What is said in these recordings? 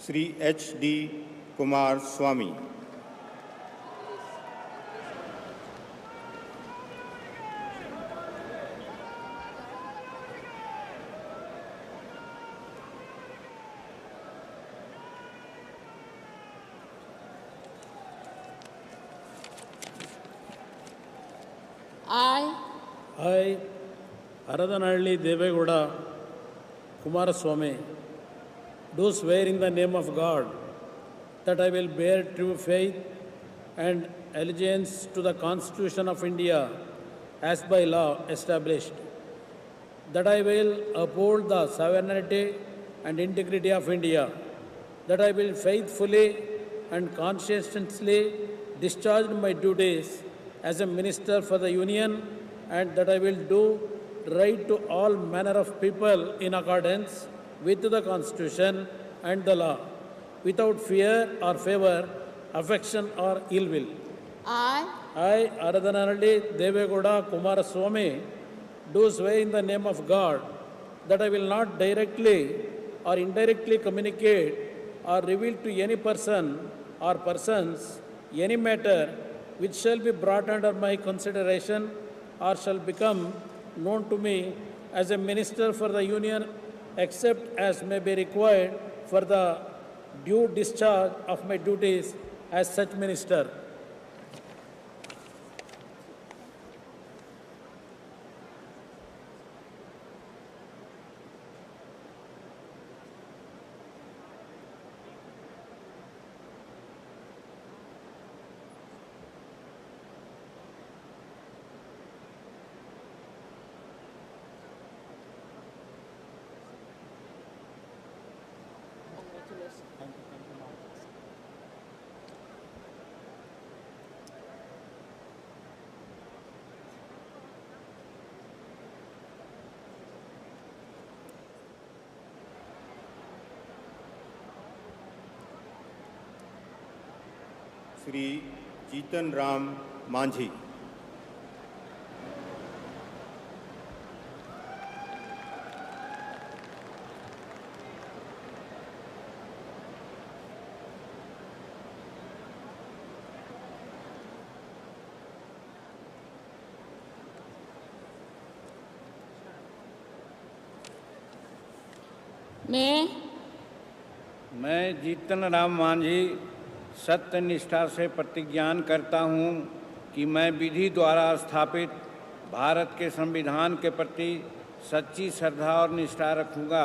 Shri H.D. Kumar Swami. I, Aradanalli Devegowda Kumaraswamy, do swear in the name of God that I will bear true faith and allegiance to the Constitution of India as by law established, that I will uphold the sovereignty and integrity of India, that I will faithfully and conscientiously discharge my duties as a minister for the Union, and that I will do right to all manner of people in accordance with the Constitution and the law, without fear or favor, affection or ill will. I, Aradanalli Devegowda Kumaraswamy, do swear in the name of God that I will not directly or indirectly communicate or reveal to any person or persons any matter which shall be brought under my consideration or shall become known to me as a minister for the Union, except as may be required for the due discharge of my duties as such minister. Shri Jitan Ram Manjhi. मैं जीतन राम मांझी सत्य निष्ठा से प्रतिज्ञान करता हूँ कि मैं विधि द्वारा स्थापित भारत के संविधान के प्रति सच्ची श्रद्धा और निष्ठा रखूँगा।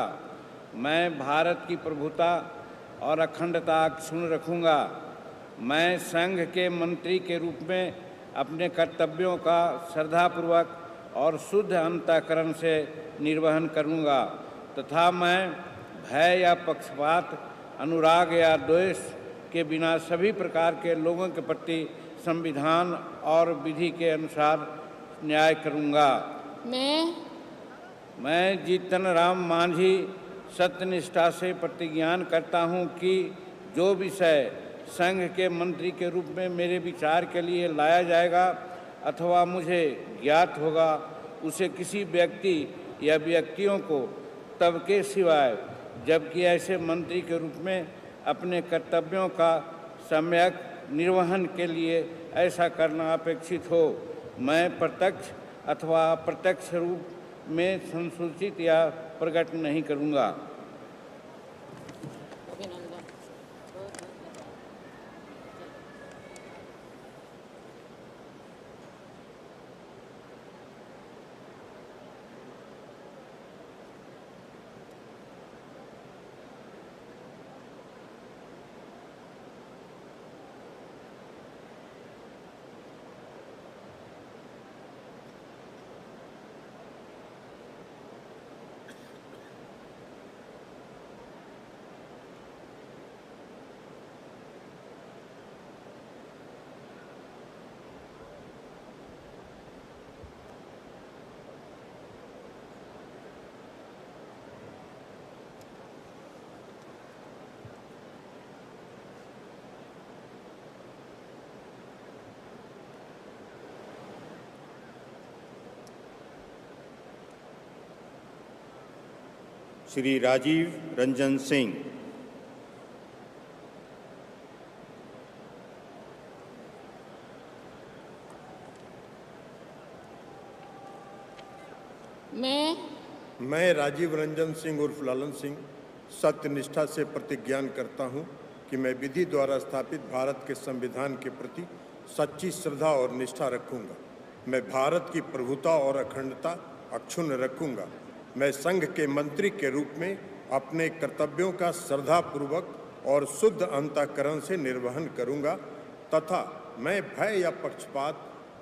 मैं भारत की प्रभुता और अखंडता अक्षुण्ण रखूँगा। मैं संघ के मंत्री के रूप में अपने कर्तव्यों का श्रद्धापूर्वक और शुद्ध अंतःकरण से निर्वहन करूँगा तथा मैं भय या पक्षपात, अनुराग या द्वेष के बिना सभी प्रकार के लोगों के प्रति संविधान और विधि के अनुसार न्याय करूँगा। मैं जीतन राम मांझी सत्यनिष्ठा से प्रतिज्ञान करता हूँ कि जो विषय संघ के मंत्री के रूप में मेरे विचार के लिए लाया जाएगा अथवा मुझे ज्ञात होगा, उसे किसी व्यक्ति या व्यक्तियों को तब के सिवाय जबकि ऐसे मंत्री के रूप में अपने कर्तव्यों का सम्यक निर्वहन के लिए ऐसा करना अपेक्षित हो, मैं प्रत्यक्ष अथवा अप्रत्यक्ष रूप में संसूचित या प्रकट नहीं करूँगा। श्री राजीव रंजन सिंह। मैं राजीव रंजन सिंह उर्फ लालन सिंह सत्यनिष्ठा से प्रतिज्ञान करता हूं कि मैं विधि द्वारा स्थापित भारत के संविधान के प्रति सच्ची श्रद्धा और निष्ठा रखूंगा। मैं भारत की प्रभुता और अखंडता अक्षुण्ण रखूंगा। मैं संघ के मंत्री के रूप में अपने कर्तव्यों का श्रद्धापूर्वक और शुद्ध अंतःकरण से निर्वहन करूंगा तथा मैं भय या पक्षपात,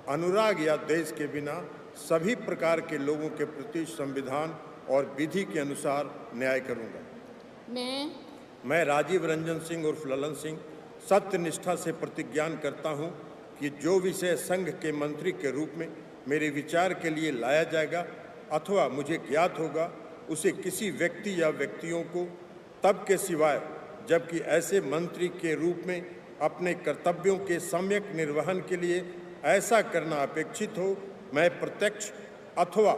अनुराग या देश के बिना सभी प्रकार के लोगों के प्रति संविधान और विधि के अनुसार न्याय करूंगा। मैं राजीव रंजन सिंह उर्फ ललन सिंह सत्यनिष्ठा से प्रतिज्ञान करता हूं कि जो विषय संघ के मंत्री के रूप में मेरे विचार के लिए लाया जाएगा अथवा मुझे ज्ञात होगा, उसे किसी व्यक्ति या व्यक्तियों को तब के सिवाय जबकि ऐसे मंत्री के रूप में अपने कर्तव्यों के सम्यक निर्वहन के लिए ऐसा करना अपेक्षित हो, मैं प्रत्यक्ष अथवा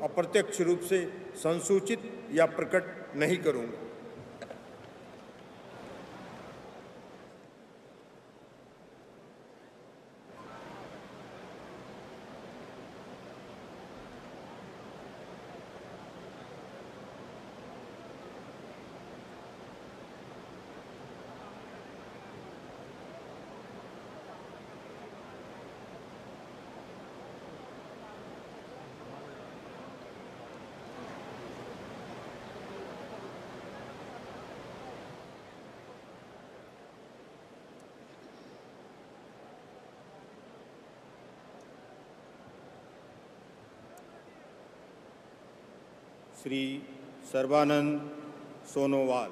अप्रत्यक्ष रूप से संसूचित या प्रकट नहीं करूंगा। Shri Sarbananda Sonowal,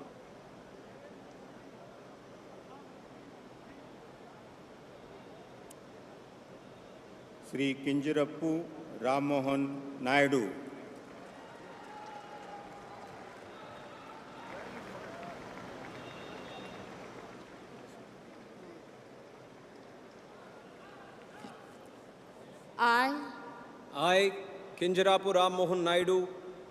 Shri किंजरप्पू Rammohan Naidu, I, Kinjarapu Ram Mohan Naidu,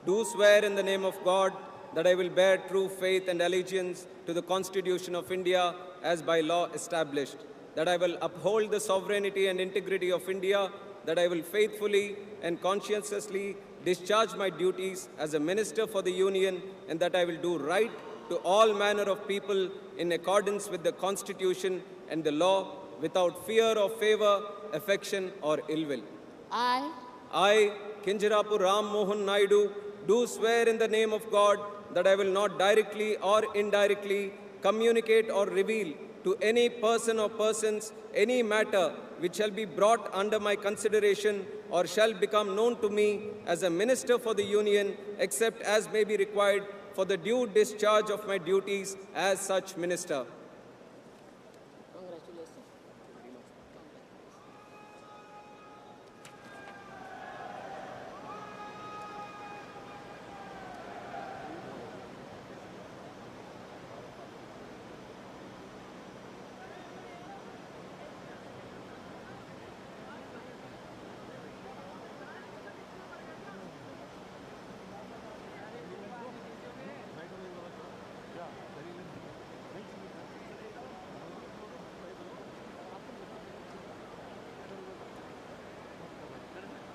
do swear in the name of God that I will bear true faith and allegiance to the Constitution of India as by law established, that I will uphold the sovereignty and integrity of India, that I will faithfully and conscientiously discharge my duties as a minister for the Union, and that I will do right to all manner of people in accordance with the Constitution and the law without fear or favor, affection or ill will. I, Kinjarapu Ram Mohan Naidu, do swear in the name of God that I will not directly or indirectly communicate or reveal to any person or persons any matter which shall be brought under my consideration or shall become known to me as a minister for the Union, except as may be required for the due discharge of my duties as such minister.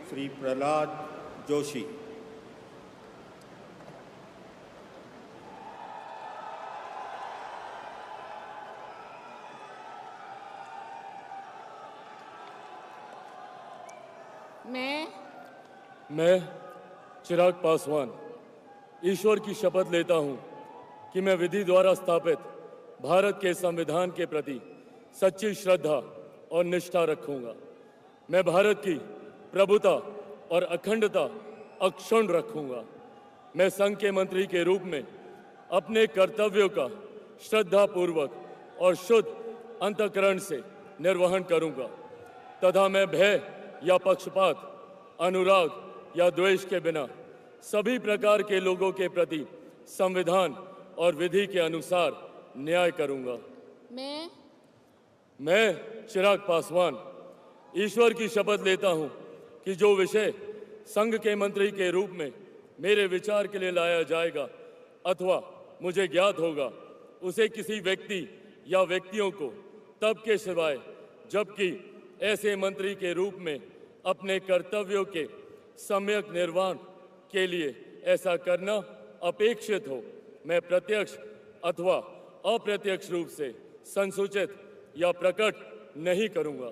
Shri Prahlad Joshi, मैं चिराग पासवान ईश्वर की शपथ लेता हूं कि मैं विधि द्वारा स्थापित भारत के संविधान के प्रति सच्ची श्रद्धा और निष्ठा रखूंगा। मैं भारत की प्रभुता और अखंडता अक्षुण्ण रखूंगा। मैं संघ के मंत्री के रूप में अपने कर्तव्यों का श्रद्धापूर्वक और शुद्ध अंतःकरण से निर्वहन करूंगा तथा मैं भय या पक्षपात, अनुराग या द्वेष के बिना सभी प्रकार के लोगों के प्रति संविधान और विधि के अनुसार न्याय करूंगा। मैं चिराग पासवान ईश्वर की शपथ लेता हूं कि जो विषय संघ के मंत्री के रूप में मेरे विचार के लिए लाया जाएगा अथवा मुझे ज्ञात होगा, उसे किसी व्यक्ति या व्यक्तियों को तब के सिवाय जबकि ऐसे मंत्री के रूप में अपने कर्तव्यों के सम्यक निर्वहन के लिए ऐसा करना अपेक्षित हो, मैं प्रत्यक्ष अथवा अप्रत्यक्ष रूप से संसूचित या प्रकट नहीं करूंगा।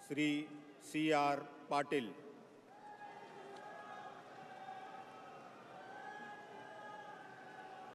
श्री C.R. पाटिल।